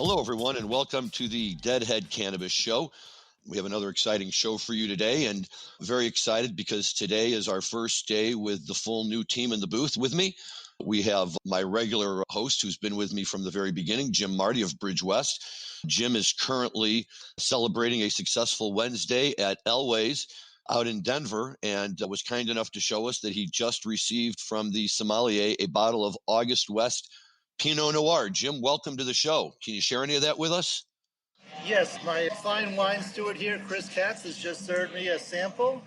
Hello, everyone, and welcome to the Deadhead Cannabis Show. We have another exciting show for you today, and very excited because today is our first day with the full new team in the booth with me. We have my regular host who's been with me from the very beginning, Jim Marty of Bridge West. Jim is currently celebrating a successful Wednesday at Elway's out in Denver, and was kind enough to show us that he just received from the sommelier a bottle of August West Pinot Noir. Jim, welcome to the show. Can you share any of that with us? Yes, my fine wine steward here, Chris Katz, has just served me a sample.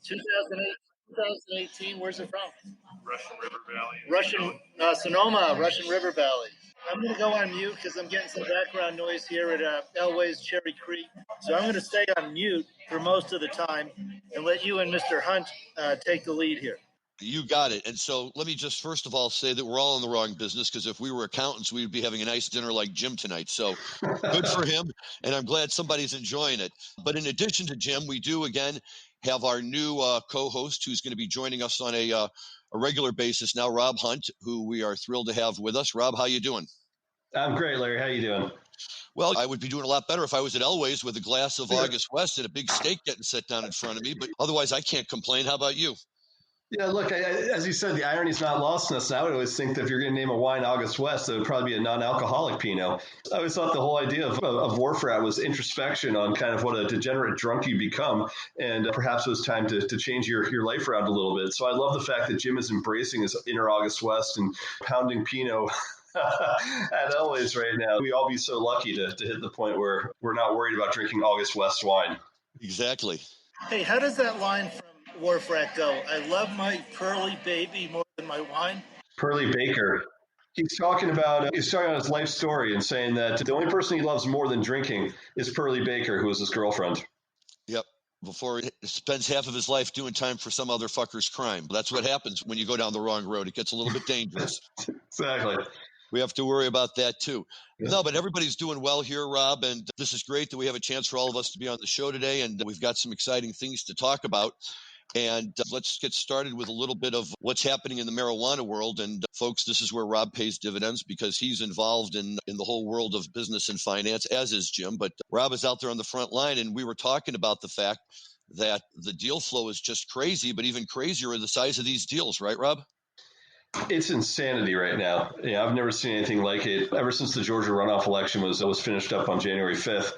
2018, where's it from? Russian River Valley. Sonoma, Russian River Valley. I'm going to go on mute because I'm getting some background noise here at Elway's Cherry Creek. So I'm going to stay on mute for most of the time and let you and Mr. Hunt take the lead here. You got it. And so let me just first of all say that we're all in the wrong business, because if we were accountants, we'd be having a nice dinner like Jim tonight. So good for him. And I'm glad somebody's enjoying it. But in addition to Jim, we do again have our new co-host who's going to be joining us on a regular basis now, Rob Hunt, who we are thrilled to have with us. Rob, how you doing? I'm great, Larry. How you doing? Well, I would be doing a lot better if I was at Elway's with a glass of August West and a big steak getting set down in front of me. But otherwise, I can't complain. How about you? Yeah, look, as you said, the irony's not lost on us. I would always think that if you're going to name a wine August West, it would probably be a non-alcoholic Pinot. I always thought the whole idea of Warfrat was introspection on kind of what a degenerate drunk you become, and perhaps it was time to change your life around a little bit. So I love the fact that Jim is embracing his inner August West and pounding Pinot at Elway's right now. We'd all be so lucky to hit the point where we're not worried about drinking August West wine. Exactly. Hey, how does that line from Warfrat go? I love my Pearly baby more than my wine. Pearly Baker. He's talking about his life story and saying that the only person he loves more than drinking is Pearly Baker, who is his girlfriend. Yep. Before he spends half of his life doing time for some other fucker's crime. That's what happens when you go down the wrong road. It gets a little bit dangerous. Exactly. We have to worry about that too. Yeah. No, but everybody's doing well here, Rob, and this is great that we have a chance for all of us to be on the show today, and we've got some exciting things to talk about. And let's get started with a little bit of what's happening in the marijuana world. And folks, this is where Rob pays dividends because he's involved in the whole world of business and finance, as is Jim. But Rob is out there on the front line, and we were talking about the fact that the deal flow is just crazy, but even crazier are the size of these deals, right, Rob? It's insanity right now. I've never seen anything like it ever since the Georgia runoff election was finished up on January 5th.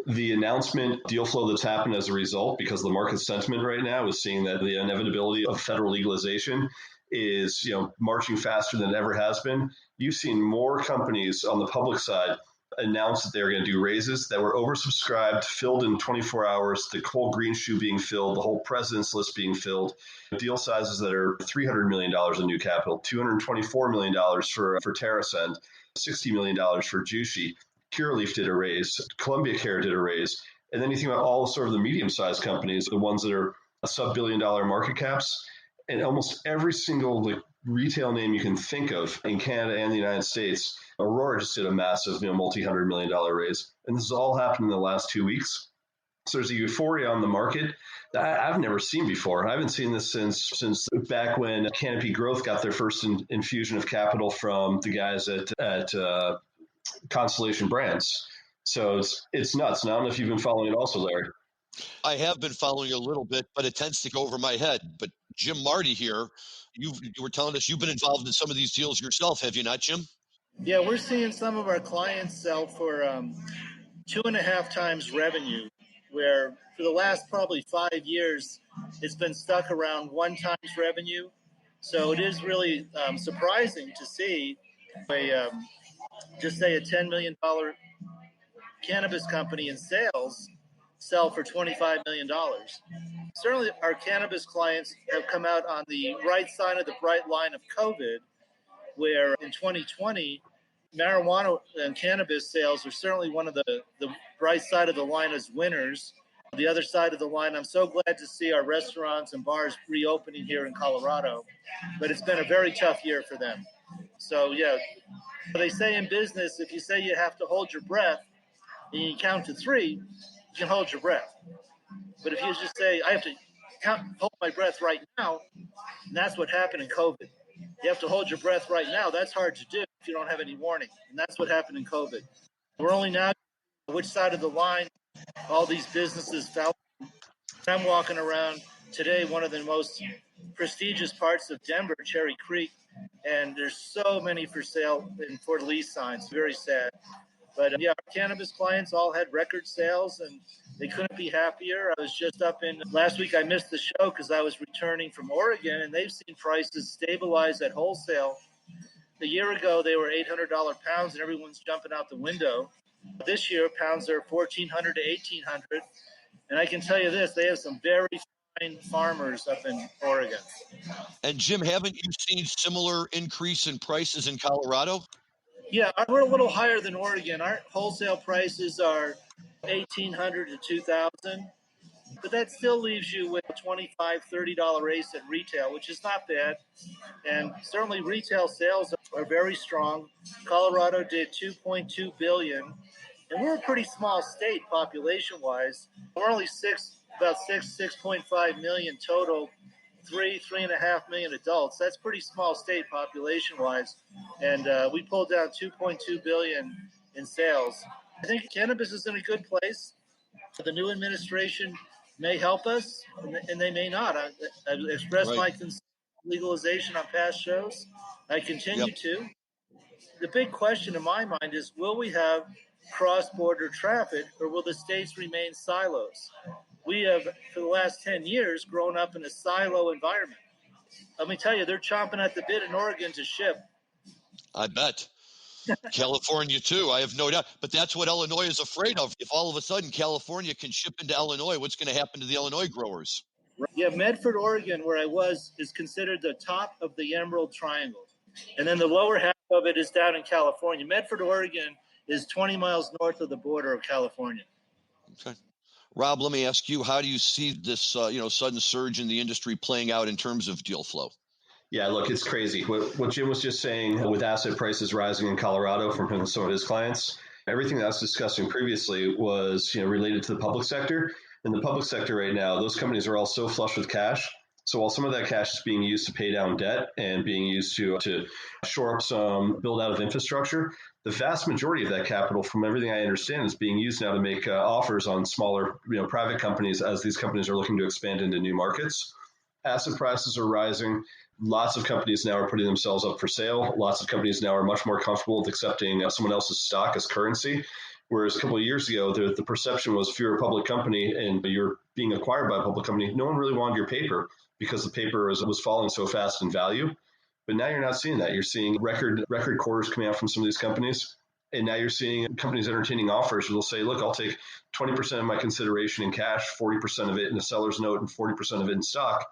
The announcement deal flow that's happened as a result, because the market sentiment right now is seeing that the inevitability of federal legalization is, marching faster than it ever has been. You've seen more companies on the public side announce that they're going to do raises that were oversubscribed, filled in 24 hours, the whole green shoe being filled, the whole president's list being filled, deal sizes that are $300 million in new capital, $224 million for TerraSend, $60 million for Jushi. Curaleaf did a raise, Columbia Care did a raise. And then you think about all sort of the medium-sized companies, the ones that are sub-billion-dollar market caps, and almost every single retail name you can think of in Canada and the United States. Aurora just did a massive, multi-$100 million raise. And this has all happened in the last 2 weeks. So there's a euphoria on the market that I've never seen before. I haven't seen this since back when Canopy Growth got their first infusion of capital from the guys at Constellation Brands. So it's nuts. And I don't know if you've been following it also, Larry. I have been following a little bit, but it tends to go over my head. But Jim Marty here, you were telling us you've been involved in some of these deals yourself, have you not, Jim? Yeah, we're seeing some of our clients sell for 2.5 times revenue, where for the last probably 5 years, it's been stuck around 1 times revenue. So it is really surprising to see just say a $10 million cannabis company in sales sell for $25 million. Certainly our cannabis clients have come out on the right side of the bright line of COVID, where in 2020, marijuana and cannabis sales are certainly one of the bright side of the line as winners. The other side of the line, I'm so glad to see our restaurants and bars reopening here in Colorado, but it's been a very tough year for them. So, yeah, they say in business, if you say you have to hold your breath and you count to 3, you can hold your breath. But if you just say, I have to hold my breath right now, and that's what happened in COVID. You have to hold your breath right now. That's hard to do if you don't have any warning. And that's what happened in COVID. We're only now which side of the line all these businesses fell. I'm walking around today, one of the most prestigious parts of Denver, Cherry Creek, and there's so many for sale and for lease signs. Very sad. But yeah, our cannabis clients all had record sales and they couldn't be happier. I was just up in last week. I missed the show because I was returning from Oregon, and they've seen prices stabilize at wholesale. A year ago, they were $800 pounds, and everyone's jumping out the window. This year, pounds are $1,400 to $1,800. And I can tell you this, they have some very fine farmers up in Oregon. And Jim, haven't you seen similar increase in prices in Colorado? Yeah, we're a little higher than Oregon. Our wholesale prices are $1,800 to $2,000, but that still leaves you with a $25, $30 ace at retail, which is not bad. And certainly retail sales are very strong. Colorado did $2.2 billion, and we're a pretty small state population-wise. We're only about 6.5 million total. 3.5 million adults. That's pretty small state population-wise, and we pulled down 2.2 billion in sales. I think cannabis is in a good place. The new administration may help us, and they may not. I've expressed my concern legalization on past shows. I continue to. The big question in my mind is, will we have cross-border traffic, or will the states remain silos? We have, for the last 10 years, grown up in a silo environment. Let me tell you, they're chomping at the bit in Oregon to ship. I bet. California, too. I have no doubt. But that's what Illinois is afraid of. If all of a sudden California can ship into Illinois, what's going to happen to the Illinois growers? Yeah, Medford, Oregon, where I was, is considered the top of the Emerald Triangle. And then the lower half of it is down in California. Medford, Oregon is 20 miles north of the border of California. Okay. Rob, let me ask you, how do you see this sudden surge in the industry playing out in terms of deal flow? Yeah, look, it's crazy. What Jim was just saying with asset prices rising in Colorado from some of his clients, everything that I was discussing previously was related to the public sector. In the public sector right now, those companies are all so flush with cash. So while some of that cash is being used to pay down debt and being used to shore up some build out of infrastructure, the vast majority of that capital, from everything I understand, is being used now to make offers on smaller, private companies as these companies are looking to expand into new markets. Asset prices are rising. Lots of companies now are putting themselves up for sale. Lots of companies now are much more comfortable with accepting someone else's stock as currency. Whereas a couple of years ago, the perception was if you're a public company and you're being acquired by a public company, no one really wanted your paper because the paper was falling so fast in value. But now you're not seeing that. You're seeing record quarters coming out from some of these companies. And now you're seeing companies entertaining offers where they'll say, look, I'll take 20% of my consideration in cash, 40% of it in a seller's note, and 40% of it in stock.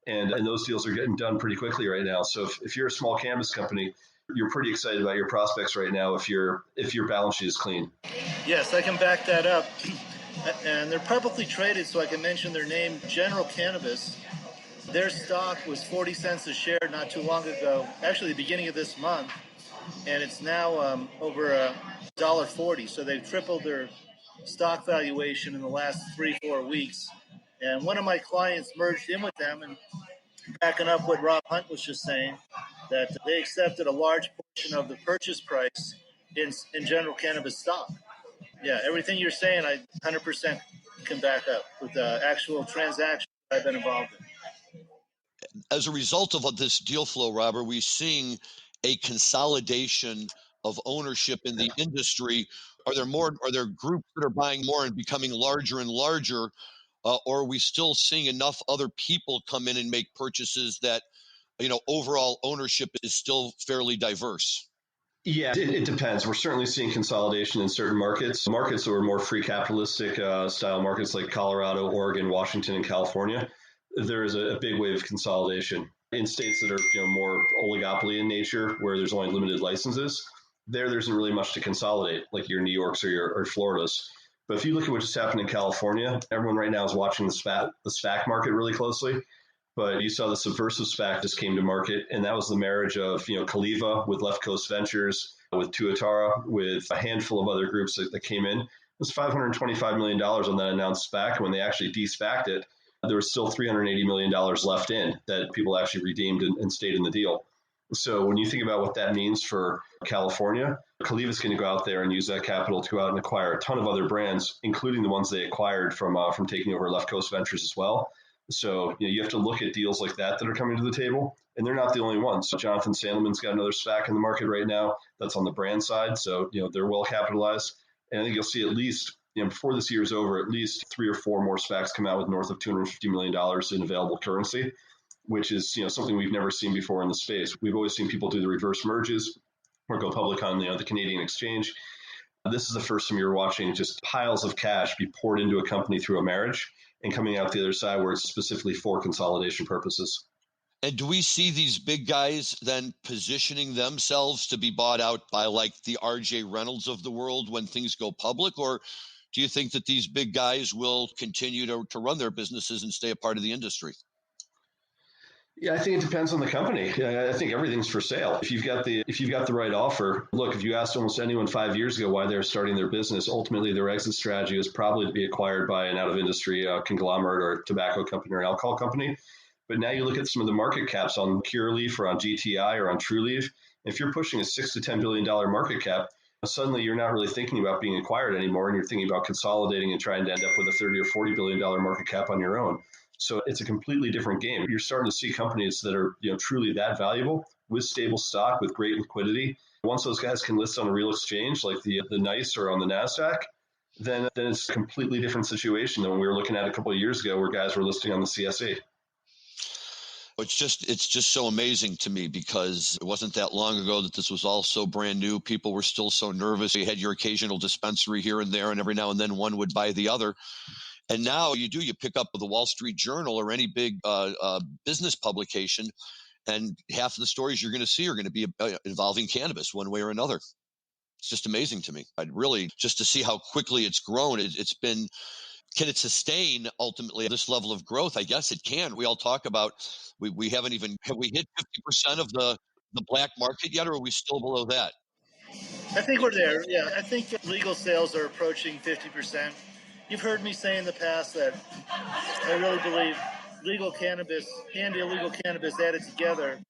And those deals are getting done pretty quickly right now. So if you're a small cannabis company, you're pretty excited about your prospects right now if your balance sheet is clean. Yes, I can back that up. And they're publicly traded, so I can mention their name, General Cannabis. Their stock was 40 cents a share not too long ago, actually the beginning of this month, and it's now over $1.40. So they've tripled their stock valuation in the last 3-4 weeks. And one of my clients merged in with them, and backing up what Rob Hunt was just saying, that they accepted a large portion of the purchase price in General Cannabis stock. Yeah, everything you're saying, I 100% can back up with the actual transactions I've been involved in. As a result of this deal flow, Rob, are we seeing a consolidation of ownership in the industry? Are there groups that are buying more and becoming larger and larger? Or are we still seeing enough other people come in and make purchases that, overall ownership is still fairly diverse? Yeah, it depends. We're certainly seeing consolidation in certain markets. Markets that are more free capitalistic style markets like Colorado, Oregon, Washington, and California. There is a big wave of consolidation. In states that are more oligopoly in nature, where there's only limited licenses, there isn't really much to consolidate, like your New Yorks or Floridas. But if you look at what just happened in California, everyone right now is watching the SPAC market really closely. But you saw the Subversive SPAC just came to market, and that was the marriage of Kaliva with Left Coast Ventures, with Tuatara, with a handful of other groups that came in. It was $525 million on that announced SPAC. When they actually de-SPAC'd it, there was still $380 million left in that people actually redeemed and stayed in the deal. So when you think about what that means for California, Caliva's going to go out there and use that capital to go out and acquire a ton of other brands, including the ones they acquired from taking over Left Coast Ventures as well. So you have to look at deals like that are coming to the table, and they're not the only ones. So Jonathan Sandelman's got another SPAC in the market right now that's on the brand side. So they're well capitalized, and I think you'll see at least before this year is over, at least 3 or 4 more SPACs come out with north of $250 million in available currency, which is something we've never seen before in the space. We've always seen people do the reverse merges or go public on the Canadian exchange. This is the first time you're watching just piles of cash be poured into a company through a marriage and coming out the other side where it's specifically for consolidation purposes. And do we see these big guys then positioning themselves to be bought out by like the RJ Reynolds of the world when things go public? Or do you think that these big guys will continue to run their businesses and stay a part of the industry? Yeah, I think it depends on the company. I think everything's for sale. If you've got the right offer, look, if you asked almost anyone 5 years ago why they're starting their business, ultimately their exit strategy was probably to be acquired by an out of industry conglomerate or tobacco company or alcohol company. But now you look at some of the market caps on Curaleaf or on GTI or on TrueLeaf. If you're pushing a $6 to $10 billion market cap, suddenly you're not really thinking about being acquired anymore, and you're thinking about consolidating and trying to end up with a $30 or $40 billion market cap on your own. So it's a completely different game. You're starting to see companies that are truly that valuable with stable stock, with great liquidity. Once those guys can list on a real exchange like the NICE or on the NASDAQ, then it's a completely different situation than when we were looking at a couple of years ago where guys were listing on the CSE. It's just so amazing to me because it wasn't that long ago that this was all so brand new. People were still so nervous. You had your occasional dispensary here and there, and every now and then one would buy the other. And now you pick up the Wall Street Journal or any big business publication, and half of the stories you're going to see are going to be involving cannabis one way or another. It's just amazing to me. I'd really, just to see how quickly it's grown. It's been, can it sustain ultimately this level of growth? I guess it can. We all talk about, we haven't even, have we hit 50% of the black market yet, or are we still below that? I think we're there. Yeah, I think legal sales are approaching 50%. You've heard me say in the past that I really believe legal cannabis and illegal cannabis added together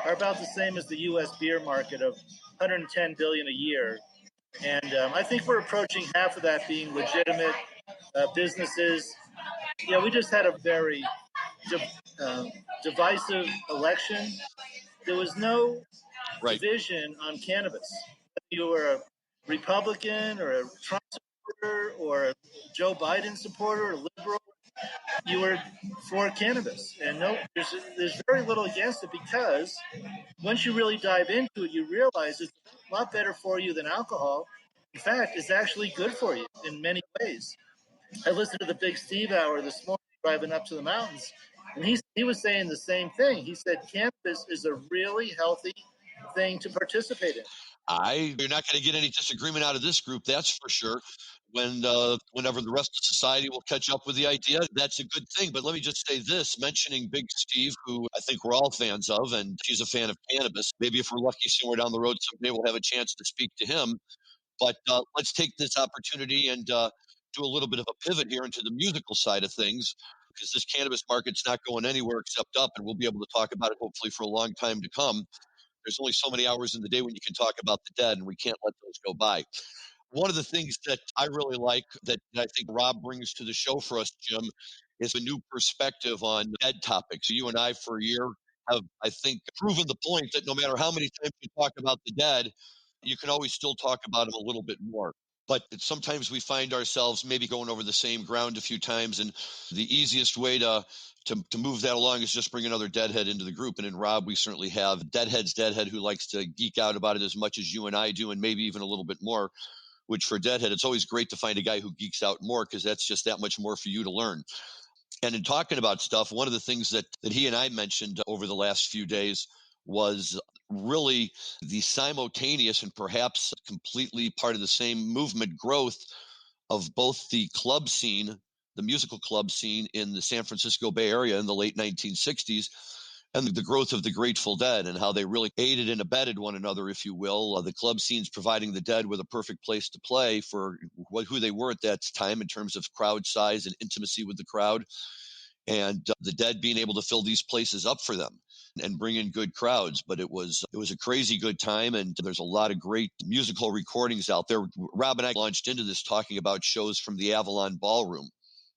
are about the same as the U.S. beer market of 110 billion a year. And I think we're approaching half of that being legitimate businesses. Yeah, we just had a very divisive election. There was no division on cannabis. You were a Republican or a Trump supporter or a Joe Biden supporter or liberal, you were for cannabis. And no, there's very little against it because once you really dive into it, you realize it's a lot better for you than alcohol. In fact, it's actually good for you in many ways. I listened to the Big Steve Hour this morning driving up to the mountains, and he was saying the same thing. He said cannabis is a really healthy thing to participate in. You're not going to get any disagreement out of this group, that's for sure. Whenever the rest of society will catch up with the idea, that's a good thing. But let me just say this, mentioning Big Steve, who I think we're all fans of, and he's a fan of cannabis. Maybe if we're lucky somewhere down the road someday, we'll have a chance to speak to him. But let's take this opportunity and do a little bit of a pivot here into the musical side of things, because this cannabis market's not going anywhere except up, and we'll be able to talk about it hopefully for a long time to come. There's only so many hours in the day when you can talk about the dead, and we can't let those go by. One of the things that I really like that I think Rob brings to the show for us, Jim, is a new perspective on dead topics. You and I, for a year, have, I think, proven the point that no matter how many times you talk about the dead, you can always still talk about them a little bit more. But sometimes we find ourselves maybe going over the same ground a few times, and the easiest way to move that along is just bring another Deadhead into the group. And in Rob, we certainly have Deadhead's Deadhead, who likes to geek out about it as much as you and I do, and maybe even a little bit more, which for Deadhead, it's always great to find a guy who geeks out more, because that's just that much more for you to learn. And in talking about stuff, one of the things that he and I mentioned over the last few days was really the simultaneous and perhaps completely part of the same movement growth of both the club scene, the musical club scene in the San Francisco Bay Area in the late 1960s, and the growth of the Grateful Dead, and how they really aided and abetted one another, if you will. The club scenes providing the Dead with a perfect place to play for who they were at that time in terms of crowd size and intimacy with the crowd. and the Dead being able to fill these places up for them and bring in good crowds. But it was a crazy good time, and there's a lot of great musical recordings out there. Rob and I launched into this talking about shows from the Avalon Ballroom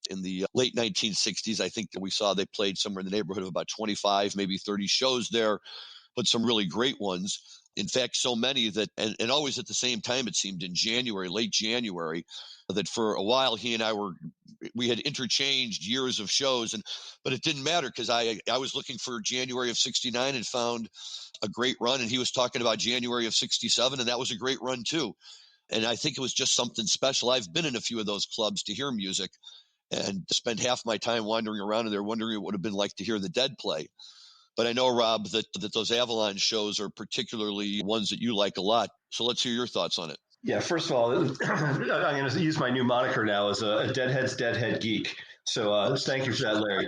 in the late 1960s. I think that we saw they played somewhere in the neighborhood of about 25, maybe 30 shows there, but some really great ones. In fact, so many that, and always at the same time, it seemed in January, late January, that for a while he and I we had interchanged years of shows, but it didn't matter because I was looking for January of 69 and found a great run, and he was talking about January of 67, and that was a great run too. And I think it was just something special. I've been in a few of those clubs to hear music and spend half my time wandering around in there wondering what it would have been like to hear the Dead play. But I know, Rob, that those Avalon shows are particularly ones that you like a lot. So let's hear your thoughts on it. Yeah, first of all, I'm going to use my new moniker now as a Deadhead's Deadhead geek. So thank you for that, Larry.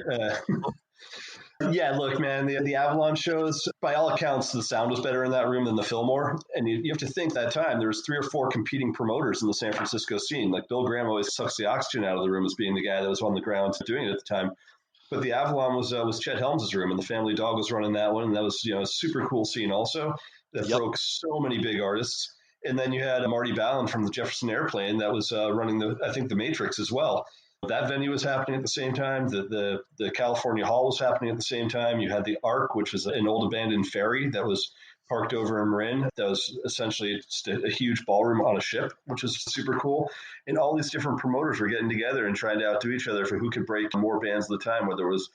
Yeah, look, man, the Avalon shows, by all accounts, the sound was better in that room than the Fillmore. And you have to think that time, there was 3 or 4 competing promoters in the San Francisco scene. Like Bill Graham always sucks the oxygen out of the room as being the guy that was on the ground doing it at the time. But the Avalon was Chet Helms' room, and the Family Dog was running that one. And that was, a super cool scene also that broke so many big artists. And then you had Marty Ballin from the Jefferson Airplane that was running the Matrix as well. That venue was happening at the same time. The California Hall was happening at the same time. You had the Ark, which was an old abandoned ferry that was parked over in Marin. That was essentially just a huge ballroom on a ship, which was super cool. And all these different promoters were getting together and trying to outdo each other for who could break more bands at the time, whether it was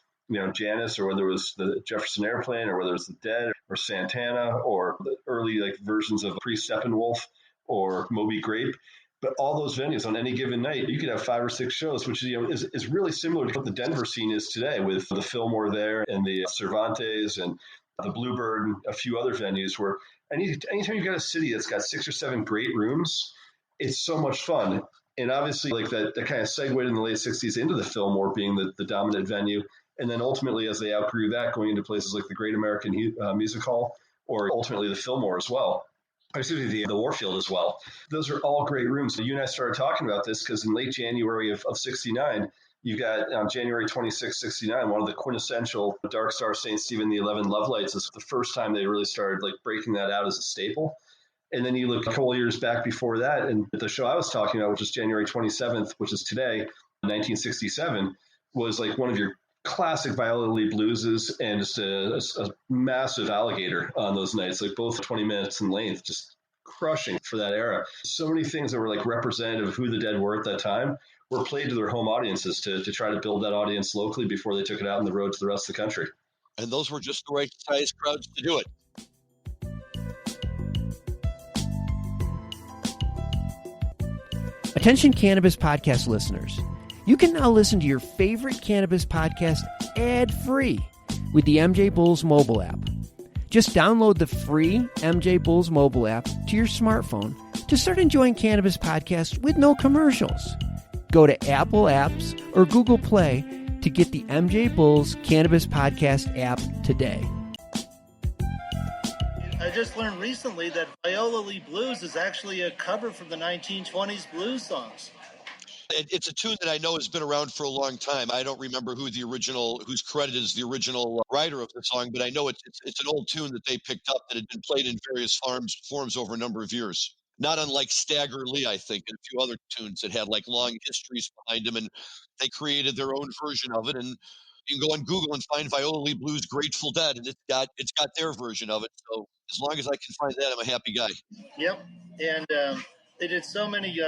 Janis, or whether it was the Jefferson Airplane, or whether it was the Dead or Santana, or the early versions of Pre-Steppenwolf or Moby Grape. But all those venues on any given night, you could have 5 or 6 shows, which is really similar to what the Denver scene is today, with the Fillmore there and the Cervantes and the Bluebird and a few other venues. Where anytime you've got a city that's got 6 or 7 great rooms, it's so much fun. And obviously, that kind of segued in the late 60s into the Fillmore being the dominant venue. And then ultimately, as they outgrew that, going into places like the Great American Music Hall, or ultimately the Fillmore as well. Excuse me, the Warfield as well. Those are all great rooms. So you and I started talking about this because in late January of 69, you got on January 26, 69, one of the quintessential Dark Star St. Stephen the 11 Love Lights. Is the first time they really started breaking that out as a staple. And then you look a couple of years back before that, and the show I was talking about, which is January 27th, which is today, 1967, was one of your classic Viola Lee blueses, and just a massive alligator on those nights, both 20 minutes in length, just crushing for that era. So many things that were representative of who the Dead were at that time were played to their home audiences to try to build that audience locally before they took it out on the road to the rest of the country. And those were just the right size crowds to do it. Attention Cannabis Podcast listeners. You can now listen to your favorite cannabis podcast ad-free with the MJ Bulls mobile app. Just download the free MJ Bulls mobile app to your smartphone to start enjoying cannabis podcasts with no commercials. Go to Apple Apps or Google Play to get the MJ Bulls Cannabis Podcast app today. I just learned recently that Viola Lee Blues is actually a cover from the 1920s blues songs. It's a tune that I know has been around for a long time. I don't remember who's credited as the original writer of the song, but I know it's an old tune that they picked up that had been played in various forms over a number of years. Not unlike Stagger Lee, I think, and a few other tunes that had long histories behind them, and they created their own version of it. And you can go on Google and find Viola Lee Blues Grateful Dead, and it's got their version of it. So as long as I can find that, I'm a happy guy. Yep, and they did so many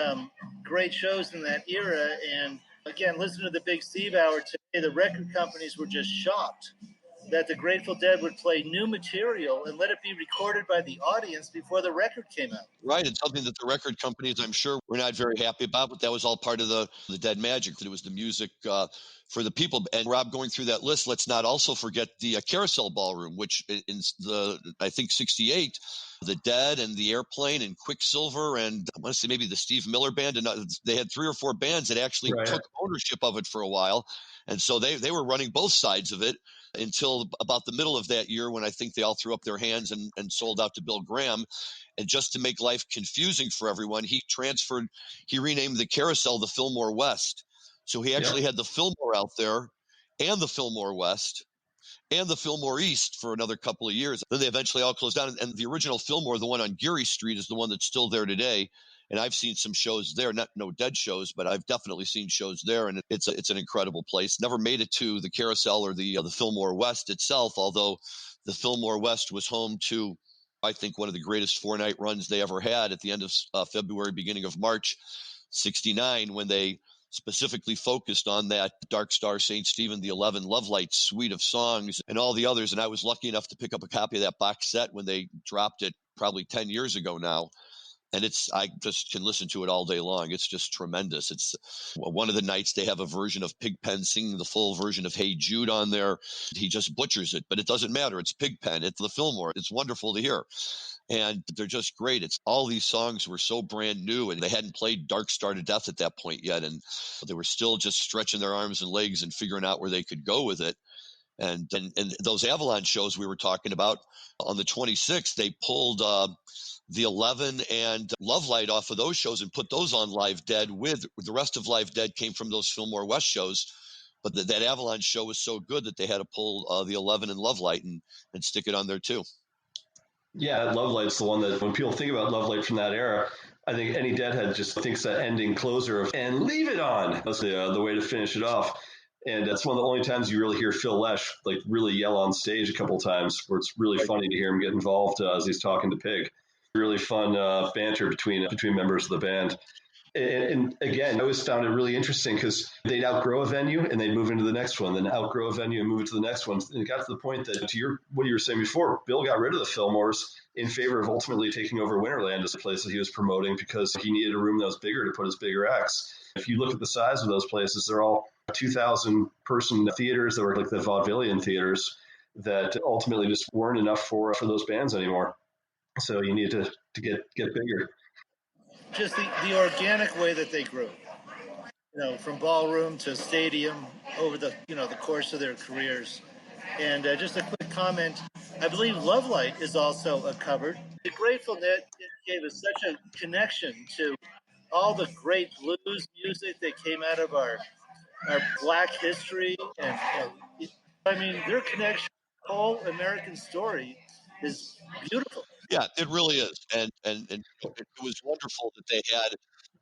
great shows in that era. And again, listen to the Big Steve Hour today. The record companies were just shocked that the Grateful Dead would play new material and let it be recorded by the audience before the record came out. Right. It's something that the record companies, I'm sure, were not very happy about, but that was all part of the Dead magic, that it was the music for the people. And Rob, going through that list, let's not also forget the Carousel Ballroom, which in I think 68, the Dead and the Airplane and Quicksilver and I want to say maybe the Steve Miller Band, and they had 3 or 4 bands that actually took ownership of it for a while. And so they were running both sides of it until about the middle of that year, when I think they all threw up their hands and sold out to Bill Graham. And just to make life confusing for everyone, he renamed the Carousel the Fillmore West. So he actually had the Fillmore out there, and the Fillmore West and the Fillmore East for another couple of years. Then they eventually all closed down. And the original Fillmore, the one on Geary Street, is the one that's still there today. And I've seen some shows there, not no Dead shows, but I've definitely seen shows there. And it's an incredible place. Never made it to the Carousel or the Fillmore West itself, although the Fillmore West was home to, I think, one of the greatest 4-night runs they ever had at the end of February, beginning of March, 69, when they specifically focused on that Dark Star St. Stephen, the 11 Love Lights suite of songs and all the others. And I was lucky enough to pick up a copy of that box set when they dropped it probably 10 years ago now. And I just can listen to it all day long. It's just tremendous. It's one of the nights they have a version of Pigpen singing the full version of Hey Jude on there. He just butchers it, but it doesn't matter. It's Pigpen. It's the Fillmore. It's wonderful to hear. And they're just great. It's all these songs were so brand new, and they hadn't played Dark Star to death at that point yet. And they were still just stretching their arms and legs and figuring out where they could go with it. And those Avalon shows we were talking about, on the 26th, they pulled the 11 and Love Light off of those shows and put those on Live Dead. With the rest of Live Dead came from those Fillmore West shows. But that Avalon show was so good that they had to pull the 11 and Love Light and stick it on there too. Yeah, Love Light's the one that when people think about Love Light from that era, I think any Deadhead just thinks that ending closer of "and leave it on." That's the way to finish it off. And that's one of the only times you really hear Phil Lesh like really yell on stage a couple times, where it's really funny to hear him get involved as he's talking to Pig. Really fun banter between members of the band. And again, I always found it really interesting because they'd outgrow a venue and they'd move into the next one, then outgrow a venue and move it to the next one. And it got to the point that, to what you were saying before, Bill got rid of the Fillmores in favor of ultimately taking over Winterland as a place that he was promoting because he needed a room that was bigger to put his bigger acts. If you look at the size of those places, they're all 2,000 person theaters that were like the vaudevillian theaters that ultimately just weren't enough for those bands anymore. So you need to get bigger. Just the organic way that they grew, from ballroom to stadium over the course of their careers. And just a quick comment, I believe Love Light is also covered. The Grateful Dead gave us such a connection to all the great blues music that came out of our Black history. And their connection, the whole American story is beautiful. Yeah, it really is. And it was wonderful that they had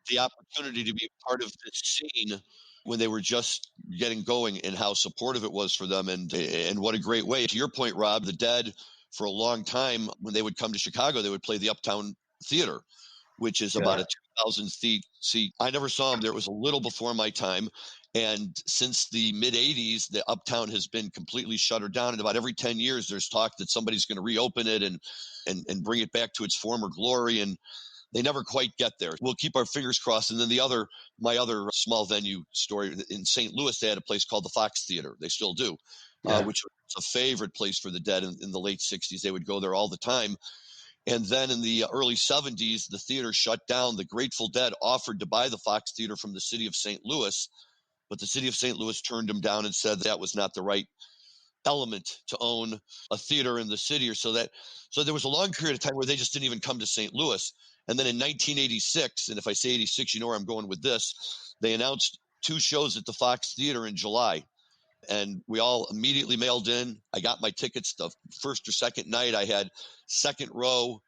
the opportunity to be part of this scene when they were just getting going, and how supportive it was for them. And what a great way. To your point, Rob, the Dead, for a long time, when they would come to Chicago, they would play the Uptown Theater, which is about a 2,000 seat. I never saw them there. It was a little before my time. And since the mid-'80s, the Uptown has been completely shuttered down. And about every 10 years, there's talk that somebody's going to reopen it and bring it back to its former glory. And they never quite get there. We'll keep our fingers crossed. And then my other small venue story, in St. Louis, they had a place called the Fox Theater. They still do, which was a favorite place for the Dead in the late 60s. They would go there all the time. And then in the early 70s, the theater shut down. The Grateful Dead offered to buy the Fox Theater from the city of St. Louis, but the city of St. Louis turned them down and said that was not the right element to own a theater in the city. So there was a long period of time where they just didn't even come to St. Louis. And then in 1986, and if I say 86, you know where I'm going with this, they announced 2 shows at the Fox Theater in July. And we all immediately mailed in. I got my tickets the first or second night. I had second row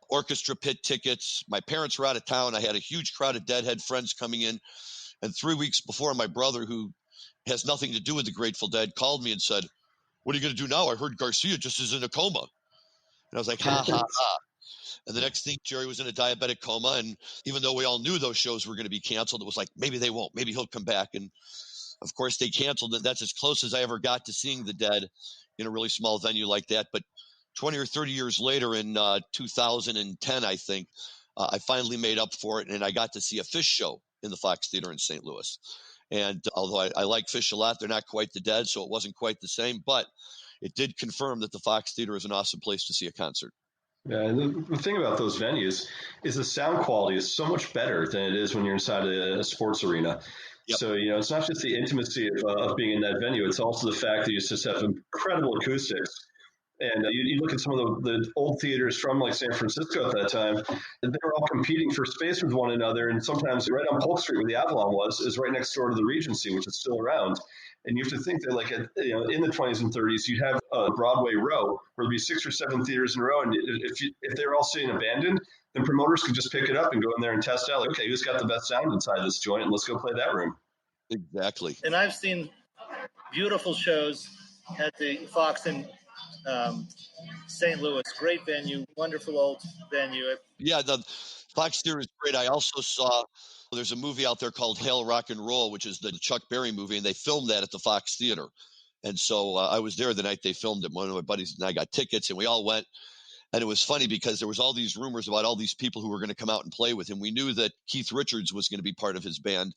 orchestra pit tickets. My parents were out of town. I had a huge crowd of Deadhead friends coming in. And 3 weeks before, my brother, who has nothing to do with the Grateful Dead, called me and said, "What are you going to do now? I heard Garcia just is in a coma." And I was like, ha, ha, ha. And the next thing, Jerry was in a diabetic coma. And even though we all knew those shows were going to be canceled, it was like, maybe they won't. Maybe he'll come back. And of course, they canceled it. That's as close as I ever got to seeing the Dead in a really small venue like that. But 20 or 30 years later, in 2010, I think, I finally made up for it, and I got to see a Fish show in the Fox Theater in St. Louis. And although I like Fish a lot, they're not quite the Dead, so it wasn't quite the same. But it did confirm that the Fox Theater is an awesome place to see a concert. Yeah, and the thing about those venues is the sound quality is so much better than it is when you're inside a sports arena. Yep. So, it's not just the intimacy of being in that venue. It's also the fact that you just have incredible acoustics. And you look at some of the old theaters from like San Francisco at that time, and they were all competing for space with one another. And sometimes right on Polk Street, where the Avalon was, is right next door to the Regency, which is still around. And you have to think that, like, in the 20s and 30s, you'd have a Broadway row where there'd be 6 or 7 theaters in a row. And if they're all sitting abandoned, then promoters could just pick it up and go in there and test out, like, okay, who's got the best sound inside this joint? And let's go play that room. Exactly. And I've seen beautiful shows at the Fox in St. Louis. Great venue, wonderful old venue. Yeah, the Fox Theater is great. I also saw there's a movie out there called Hail Rock and Roll, which is the Chuck Berry movie, and they filmed that at the Fox Theater. And so I was there the night they filmed it. One of my buddies and I got tickets, and we all went. And it was funny because there was all these rumors about all these people who were going to come out and play with him. We knew that Keith Richards was going to be part of his band,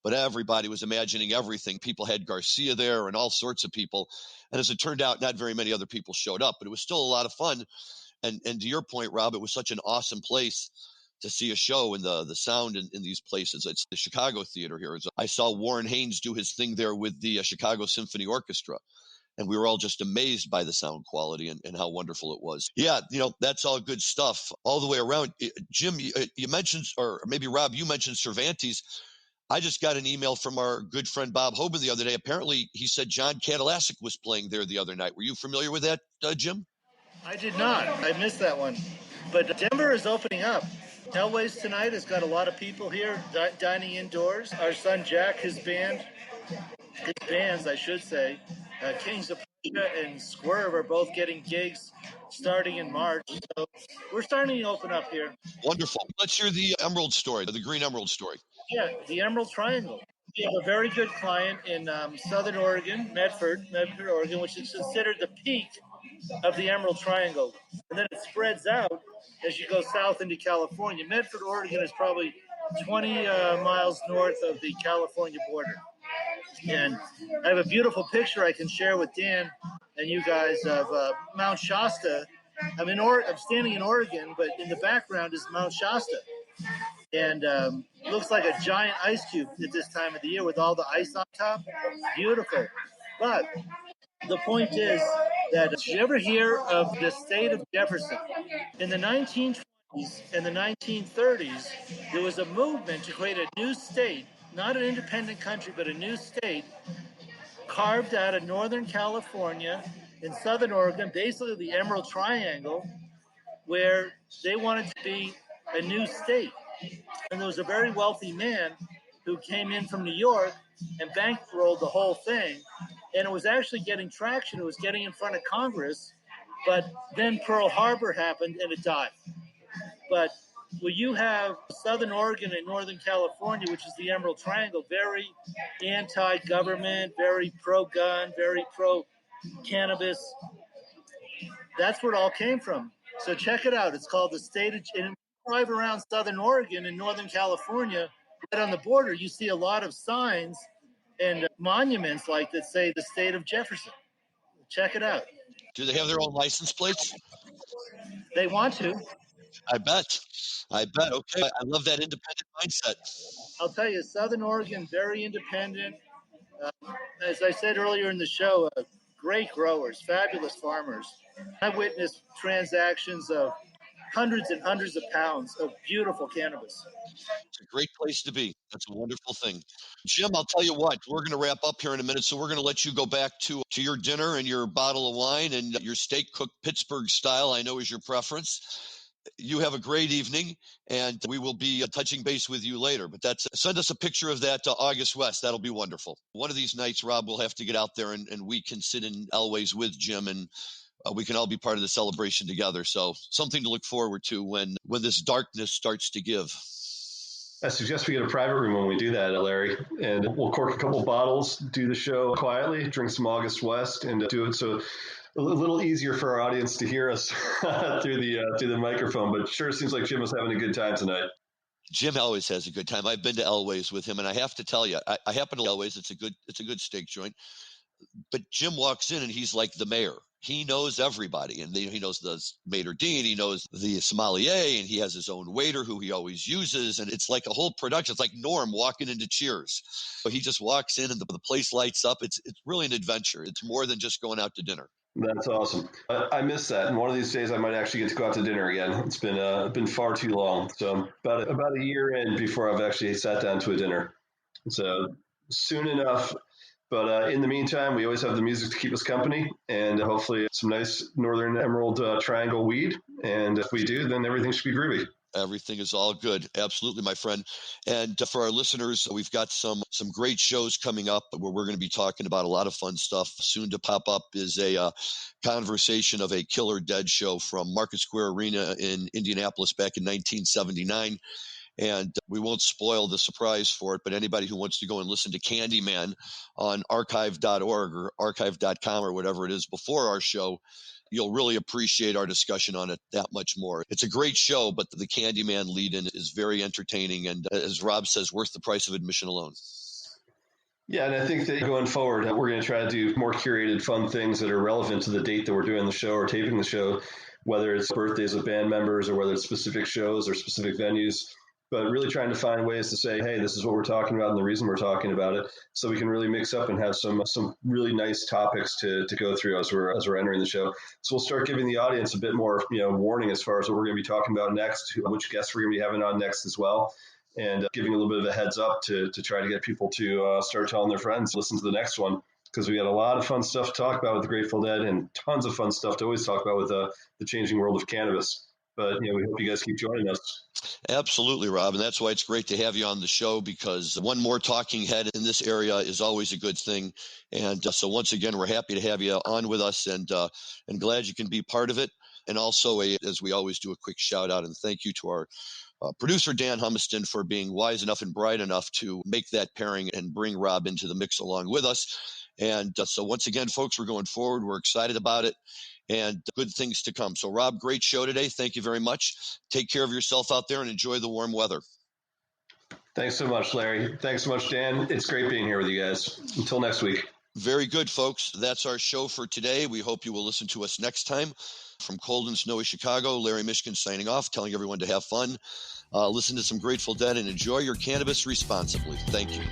but everybody was imagining everything. People had Garcia there and all sorts of people. And as it turned out, not very many other people showed up, but it was still a lot of fun. And to your point, Rob, it was such an awesome place to see a show, and the sound in these places. It's the Chicago Theater here. I saw Warren Haynes do his thing there with the Chicago Symphony Orchestra. And we were all just amazed by the sound quality and how wonderful it was. Yeah, that's all good stuff all the way around. Jim, you mentioned, or maybe Rob, you mentioned Cervantes. I just got an email from our good friend Bob Hoban the other day. Apparently, he said John Kadalasic was playing there the other night. Were you familiar with that, Jim? I did not. I missed that one. But Denver is opening up. Elway's tonight has got a lot of people here dining indoors. Our son Jack, his bands, I should say, Kings of Prussia and Swerve are both getting gigs starting in March. So we're starting to open up here. Wonderful. Let's hear the Emerald story, the Green Emerald story. Yeah, the Emerald Triangle. We have a very good client in Southern Oregon, Medford, Oregon, which is considered the peak of the Emerald Triangle. And then it spreads out as you go south into California. Medford, Oregon is probably 20 miles north of the California border. And I have a beautiful picture I can share with Dan and you guys of Mount Shasta. I'm standing in Oregon, but in the background is Mount Shasta. And looks like a giant ice cube at this time of the year with all the ice on top. Beautiful. But the point is that, did you ever hear of the state of Jefferson? In the 1920s and the 1930s, there was a movement to create a new state, not an independent country, but a new state carved out of Northern California and Southern Oregon, basically the Emerald Triangle, where they wanted to be a new state. And there was a very wealthy man who came in from New York and bankrolled the whole thing. And it was actually getting traction. It was getting in front of Congress. But then Pearl Harbor happened and it died. But when you have Southern Oregon and Northern California, which is the Emerald Triangle, very anti-government, very pro-gun, very pro-cannabis, that's where it all came from. So check it out. It's called the state of... And drive around Southern Oregon and Northern California, right on the border, you see a lot of signs and monuments like that say the state of Jefferson. Check it out. Do they have their own license plates? They want to. I bet. Okay. I love that independent mindset. I'll tell you, Southern Oregon, very independent. As I said earlier in the show, great growers, fabulous farmers. I witnessed transactions of hundreds and hundreds of pounds of beautiful cannabis. It's a great place to be. That's a wonderful thing. Jim, I'll tell you what, we're going to wrap up here in a minute, so we're going to let you go back to your dinner and your bottle of wine and your steak cooked Pittsburgh style, I know is your preference. You have a great evening, and we will be touching base with you later. But send us a picture of that August West. That'll be wonderful. One of these nights, Rob, we'll have to get out there, and we can sit in Elway's with Jim, and we can all be part of the celebration together. So something to look forward to when this darkness starts to give. I suggest we get a private room when we do that, Larry, and we'll cork a couple bottles, do the show quietly, drink some August West, and do it so a little easier for our audience to hear us through the microphone. But sure seems like Jim was having a good time tonight. Jim always has a good time. I've been to Elway's with him, and I have to tell you, I happen to Elway's. It's a good steak joint. But Jim walks in, and he's like the mayor. He knows everybody, and he knows the maitre d', he knows the sommelier, and he has his own waiter who he always uses, and it's like a whole production. It's like Norm walking into Cheers. So he just walks in, and the place lights up. It's really an adventure. It's more than just going out to dinner. That's awesome. I miss that. And one of these days I might actually get to go out to dinner again. It's been far too long. So about a year in before I've actually sat down to a dinner. So soon enough. But in the meantime, we always have the music to keep us company, and hopefully some nice Northern Emerald Triangle weed. And if we do, then everything should be groovy. Everything is all good. Absolutely, my friend. And for our listeners, we've got some great shows coming up where we're going to be talking about a lot of fun stuff. Soon to pop up is a conversation of a Killer Dead show from Market Square Arena in Indianapolis back in 1979. And we won't spoil the surprise for it, but anybody who wants to go and listen to Candyman on archive.org or archive.com or whatever it is before our show, you'll really appreciate our discussion on it that much more. It's a great show, but the Candyman lead-in is very entertaining and, as Rob says, worth the price of admission alone. Yeah, and I think that going forward, we're going to try to do more curated, fun things that are relevant to the date that we're doing the show or taping the show, whether it's birthdays of band members or whether it's specific shows or specific venues. But really trying to find ways to say, hey, this is what we're talking about and the reason we're talking about it, so we can really mix up and have some really nice topics to go through as we're entering the show. So we'll start giving the audience a bit more warning as far as what we're going to be talking about next, which guests we're going to be having on next as well, and giving a little bit of a heads up to try to get people to start telling their friends, listen to the next one, because we got a lot of fun stuff to talk about with the Grateful Dead and tons of fun stuff to always talk about with the changing world of cannabis. But we hope you guys keep joining us. Absolutely, Rob. And that's why it's great to have you on the show, because one more talking head in this area is always a good thing. And so once again, we're happy to have you on with us and glad you can be part of it. And also, as we always do, a quick shout out and thank you to our producer, Dan Humiston, for being wise enough and bright enough to make that pairing and bring Rob into the mix along with us. And so once again, folks, we're going forward. We're excited about it. And good things to come. So, Rob, great show today. Thank you very much. Take care of yourself out there and enjoy the warm weather. Thanks so much, Larry. Thanks so much, Dan. It's great being here with you guys. Until next week. Very good, folks. That's our show for today. We hope you will listen to us next time. From cold and snowy Chicago, Larry Mishkin signing off, telling everyone to have fun, listen to some Grateful Dead, and enjoy your cannabis responsibly. Thank you.